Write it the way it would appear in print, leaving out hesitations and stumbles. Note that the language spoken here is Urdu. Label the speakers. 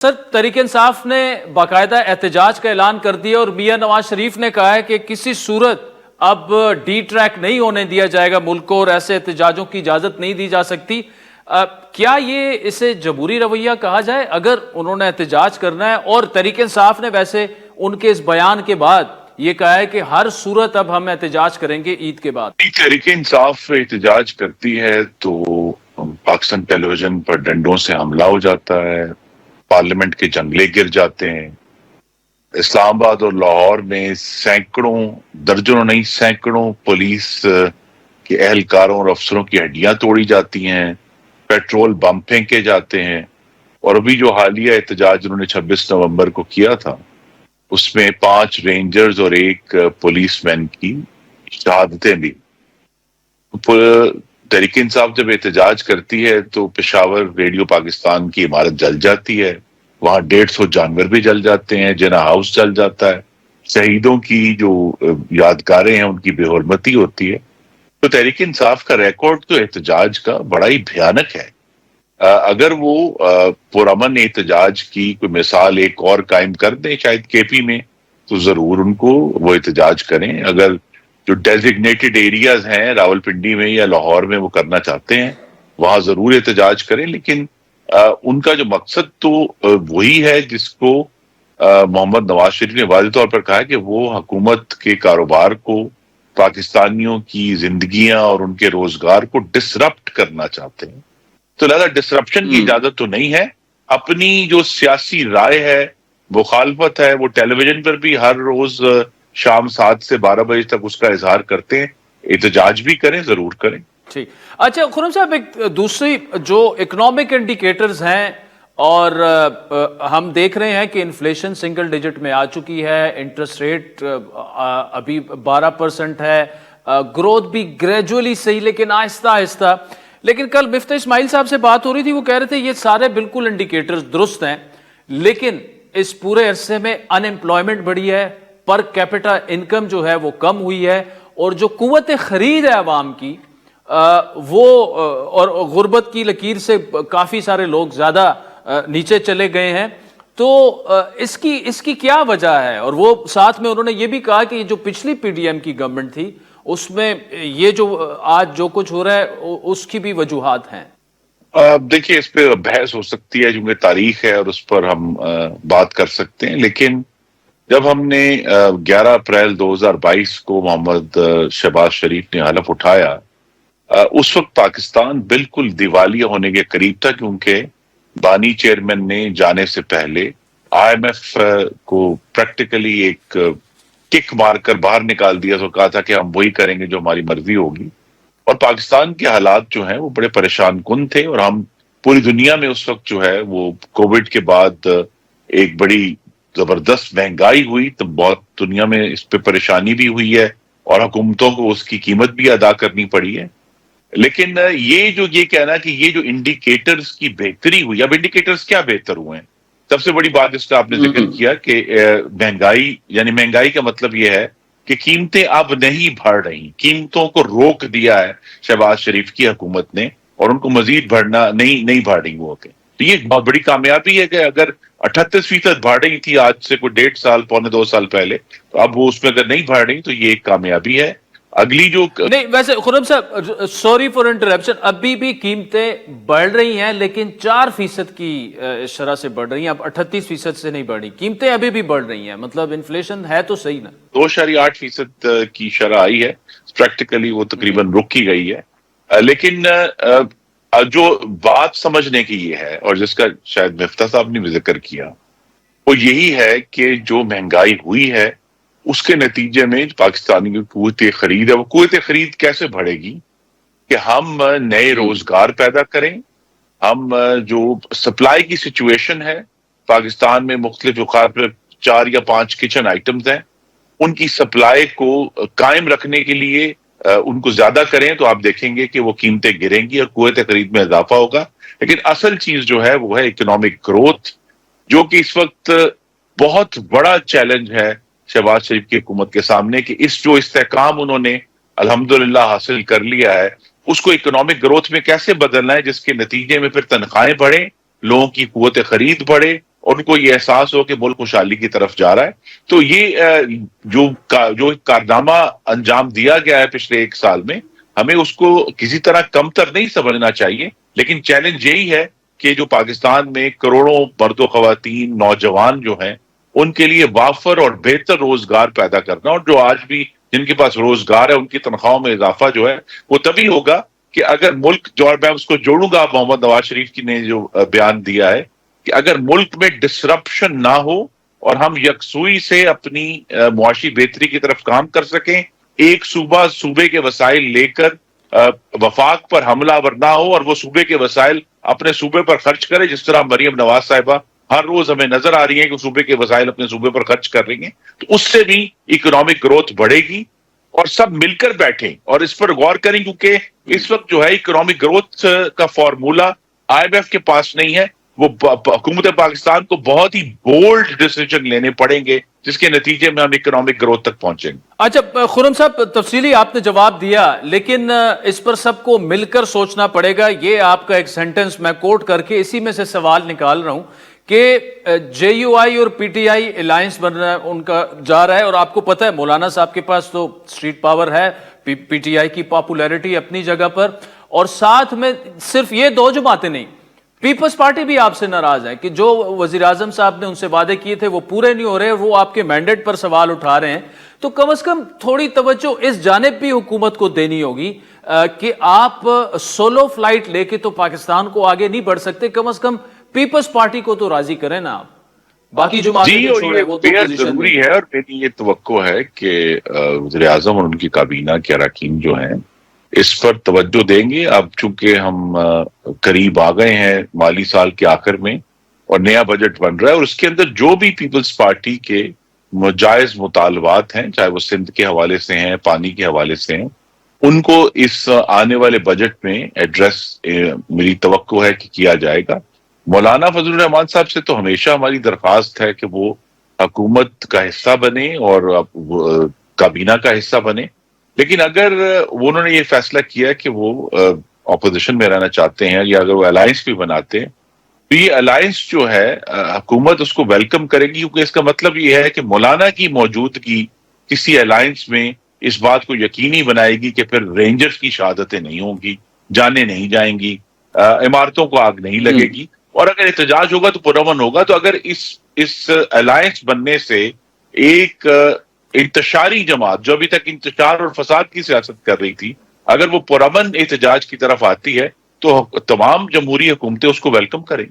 Speaker 1: سر تحریک انصاف نے باقاعدہ احتجاج کا اعلان کر دیا اور میاں نواز شریف نے کہا ہے کہ کسی صورت اب ڈی ٹریک نہیں ہونے دیا جائے گا ملک کو اور ایسے احتجاجوں کی اجازت نہیں دی جا سکتی. کیا یہ اسے جمہوری رویہ کہا جائے اگر انہوں نے احتجاج کرنا ہے؟ اور تحریک انصاف نے ویسے ان کے اس بیان کے بعد یہ کہا ہے کہ ہر صورت اب ہم احتجاج کریں گے عید کے بعد.
Speaker 2: تحریک انصاف احتجاج کرتی ہے تو پاکستان ٹیلی ویژن پر ڈنڈوں سے حملہ ہو جاتا ہے، پارلیمنٹ کے جنگلے گر جاتے ہیں، اسلام آباد اور لاہور میں سینکڑوں درجنوں نہیں سینکڑوں پولیس کے اہلکاروں اور افسروں کی ہڈیاں توڑی جاتی ہیں، پیٹرول بم پھینکے جاتے ہیں. اور ابھی جو حالیہ احتجاج انہوں نے 26 نومبر کو کیا تھا اس میں 5 رینجرز اور 1 پولیس مین کی شہادتیں بھی. تحریک انصاف جب احتجاج کرتی ہے تو پشاور ریڈیو پاکستان کی عمارت جل جاتی ہے، وہاں 150 جانور بھی جل جاتے ہیں، جنا ہاؤس جل جاتا ہے، شہیدوں کی جو یادگاریں ہیں ان کی بے حرمتی ہوتی ہے. تو تحریک انصاف کا ریکارڈ تو احتجاج کا بڑا ہی بھیانک ہے. اگر وہ پرامن احتجاج کی کوئی مثال ایک اور قائم کر دیں شاید کے پی میں تو ضرور ان کو وہ احتجاج کریں. اگر جو ڈیزگنیٹڈ ایریاز ہیں راولپنڈی میں یا لاہور میں وہ کرنا چاہتے ہیں وہاں ضرور احتجاج کریں، لیکن ان کا جو مقصد تو وہی ہے جس کو محمد نواز شریف نے واضح طور پر کہا کہ وہ حکومت کے کاروبار کو، پاکستانیوں کی زندگیاں اور ان کے روزگار کو ڈسرپٹ کرنا چاہتے ہیں. تو لہذا ڈسرپشن کی اجازت تو نہیں ہے. اپنی جو سیاسی رائے ہے، مخالفت ہے، وہ ٹیلی ویژن پر بھی ہر روز شام 7 سے 12 بجے تک اس کا اظہار کرتے ہیں. احتجاج بھی کریں، ضرور کریں.
Speaker 1: ٹھیک. اچھا خرم صاحب، ایک دوسری جو اکنامک انڈیکیٹرز ہیں اور ہم دیکھ رہے ہیں کہ انفلیشن سنگل ڈیجٹ میں آ چکی ہے، انٹرسٹ ریٹ ابھی 12% ہے، گروتھ بھی گریجولی صحیح لیکن آہستہ آہستہ. لیکن کل مفتاح اسماعیل صاحب سے بات ہو رہی تھی، وہ کہہ رہے تھے یہ سارے بالکل انڈیکیٹرز درست ہیں لیکن اس پورے عرصے میں ان امپلائمنٹ بڑھی ہے، پر کیپٹا انکم جو ہے وہ کم ہوئی ہے، اور جو قوت خرید ہے عوام کی وہ اور غربت کی لکیر سے کافی سارے لوگ زیادہ نیچے چلے گئے ہیں. تو اس کی کیا وجہ ہے؟ اور وہ ساتھ میں انہوں نے یہ بھی کہا کہ جو پچھلی پی ڈی ایم کی گورنمنٹ تھی اس میں یہ جو آج جو کچھ ہو رہا ہے اس کی بھی وجوہات ہیں.
Speaker 2: دیکھیے اس پہ بحث ہو سکتی ہے کیونکہ تاریخ ہے اور اس پر ہم بات کر سکتے ہیں. لیکن جب ہم نے 11 اپریل 2022 کو محمد شہباز شریف نے حلف اٹھایا، اس وقت پاکستان بالکل دیوالیہ ہونے کے قریب تھا، کیونکہ بانی چیئرمین نے جانے سے پہلے آئی ایم ایف کو پریکٹیکلی ایک کک مار کر باہر نکال دیا. تو کہا تھا کہ ہم وہی کریں گے جو ہماری مرضی ہوگی. اور پاکستان کے حالات جو ہیں وہ بڑے پریشان کن تھے، اور ہم پوری دنیا میں اس وقت جو ہے وہ کووڈ کے بعد ایک بڑی زبردست مہنگائی ہوئی، تو بہت دنیا میں اس پہ پریشانی بھی ہوئی ہے اور حکومتوں کو اس کی قیمت بھی ادا کرنی پڑی ہے. لیکن یہ کہنا کہ یہ جو انڈیکیٹرز کی بہتری ہوئی، اب انڈیکیٹرز کیا بہتر ہوئے ہیں؟ سب سے بڑی بات جس کا آپ نے ذکر کیا کہ مہنگائی، یعنی مہنگائی کا مطلب یہ ہے کہ قیمتیں اب نہیں بڑھ رہی. قیمتوں کو روک دیا ہے شہباز شریف کی حکومت نے اور ان کو مزید بڑھنا نہیں بڑھ رہی وہ. تو یہ بہت بڑی کامیابی ہے کہ اگر 38% بڑھ رہی تھی آج سے کوئی 1.5 سال پونے 2 سال پہلے، تو اب وہ اس میں اگر نہیں بڑھ رہی تو یہ ایک کامیابی ہے. اگلی جو
Speaker 1: نہیں، ویسے خرم صاحب سوری فار انٹرپشن، ابھی بھی قیمتیں بڑھ رہی ہیں لیکن 4% کی شرح سے بڑھ رہی ہیں، اب 38% سے نہیں بڑھ رہی. قیمتیں ابھی بھی بڑھ رہی ہیں، مطلب انفلیشن ہے تو صحیح نا.
Speaker 2: 2.8% کی شرح آئی ہے، پریکٹیکلی وہ تقریباً رک ہی گئی ہے. لیکن جو بات سمجھنے کی یہ ہے اور جس کا شاید مفتاح صاحب نے بھی ذکر کیا، وہ یہی ہے کہ جو مہنگائی ہوئی ہے اس کے نتیجے میں پاکستانی کی قوت خرید ہے. وہ قوت خرید کیسے بڑھے گی؟ کہ ہم نئے روزگار پیدا کریں. ہم جو سپلائی کی سچویشن ہے پاکستان میں، مختلف اوقات پہ 4 یا 5 کچن آئٹمز ہیں، ان کی سپلائی کو قائم رکھنے کے لیے ان کو زیادہ کریں تو آپ دیکھیں گے کہ وہ قیمتیں گریں گی اور قوت خرید میں اضافہ ہوگا. لیکن اصل چیز جو ہے وہ ہے اکنامک گروتھ، جو کہ اس وقت بہت بڑا چیلنج ہے شہباز شریف کی حکومت کے سامنے، کہ جو استحکام انہوں نے الحمدللہ حاصل کر لیا ہے اس کو اکنامک گروتھ میں کیسے بدلنا ہے، جس کے نتیجے میں پھر تنخواہیں بڑھیں، لوگوں کی قوت خرید بڑھے اور ان کو یہ احساس ہو کہ ملک خوشحالی کی طرف جا رہا ہے. تو یہ جو کارنامہ انجام دیا گیا ہے پچھلے ایک سال میں، ہمیں اس کو کسی طرح کمتر نہیں سمجھنا چاہیے. لیکن چیلنج یہی ہے کہ جو پاکستان میں کروڑوں مرد و خواتین نوجوان جو ہیں، ان کے لیے وافر اور بہتر روزگار پیدا کرنا، اور جو آج بھی جن کے پاس روزگار ہے ان کی تنخواہوں میں اضافہ جو ہے وہ تبھی ہوگا کہ اگر ملک جو، اور میں اس کو جوڑوں گا محمد نواز شریف کی نے جو بیان دیا ہے، کہ اگر ملک میں ڈسرپشن نہ ہو اور ہم یکسوئی سے اپنی معاشی بہتری کی طرف کام کر سکیں، ایک صوبے کے وسائل لے کر وفاق پر حملہ آور نہ ہو اور وہ صوبے کے وسائل اپنے صوبے پر خرچ کرے، جس طرح مریم نواز صاحبہ ہر روز ہمیں نظر آ رہی ہیں کہ صوبے کے وسائل اپنے صوبے پر خرچ کر رہی ہیں، تو اس سے بھی اکنامک گروتھ بڑھے گی. اور سب مل کر بیٹھیں اور اس پر غور کریں، کیونکہ اس وقت جو ہے اکنامک گروتھ کا فارمولا آئی ایم ایف کے پاس نہیں ہے. وہ حکومت پاکستان کو بہت ہی بولڈ ڈیسیجن لینے پڑیں گے جس کے نتیجے میں ہم اکنامک گروتھ تک پہنچیں گے.
Speaker 1: اچھا خرم صاحب، تفصیلی آپ نے جواب دیا، لیکن اس پر سب کو مل کر سوچنا پڑے گا. یہ آپ کا ایک سینٹنس میں کوٹ کر کے اسی میں سے سوال نکال رہا ہوں کہ جے یو آئی اور پی ٹی آئی الائنس بن رہا ہے، ان کا جا رہا ہے، اور آپ کو پتہ ہے مولانا صاحب کے پاس تو اسٹریٹ پاور ہے، پی ٹی آئی کی پاپولیرٹی اپنی جگہ پر، اور ساتھ میں صرف یہ دو جماعتیں نہیں، پیپلز پارٹی بھی آپ سے ناراض ہے کہ جو وزیر اعظم صاحب نے ان سے وعدے کیے تھے وہ پورے نہیں ہو رہے، وہ آپ کے مینڈیٹ پر سوال اٹھا رہے ہیں. تو کم از کم تھوڑی توجہ اس جانب بھی حکومت کو دینی ہوگی کہ آپ سولو فلائٹ لے کے تو پاکستان کو آگے نہیں بڑھ سکتے، کم از کم پیپلز پارٹی کو تو راضی کریں نا آپ. باقی جماعتیں تو چھوڑیں، وہ تو پوزیشن
Speaker 2: ضروری ہے. اور میری یہ توقع ہے کہ وزیر اعظم اور ان کی کابینہ کے اراکین جو ہیں اس پر توجہ دیں گے. اب چونکہ ہم قریب آ گئے ہیں مالی سال کے آخر میں اور نیا بجٹ بن رہا ہے، اور اس کے اندر جو بھی پیپلز پارٹی کے جائز مطالبات ہیں، چاہے وہ سندھ کے حوالے سے ہیں، پانی کے حوالے سے ہیں، ان کو اس آنے والے بجٹ میں ایڈریس میری توقع ہے کہ کیا جائے گا. مولانا فضل الرحمان صاحب سے تو ہمیشہ ہماری درخواست ہے کہ وہ حکومت کا حصہ بنے اور کابینہ کا حصہ بنے. لیکن اگر انہوں نے یہ فیصلہ کیا کہ وہ اپوزیشن میں رہنا چاہتے ہیں، یا اگر وہ الائنس بھی بناتے ہیں، تو یہ الائنس جو ہے حکومت اس کو ویلکم کرے گی، کیونکہ اس کا مطلب یہ ہے کہ مولانا کی موجودگی کسی الائنس میں اس بات کو یقینی بنائے گی کہ پھر رینجرز کی شہادتیں نہیں ہوں گی، جانیں نہیں جائیں گی، عمارتوں کو آگ نہیں لگے گی، اور اگر احتجاج ہوگا تو پرامن ہوگا. تو اگر اس الائنس بننے سے ایک انتشاری جماعت جو ابھی تک انتشار اور فساد کی سیاست کر رہی تھی، اگر وہ پرامن احتجاج کی طرف آتی ہے تو تمام جمہوری حکومتیں اس کو ویلکم کریں.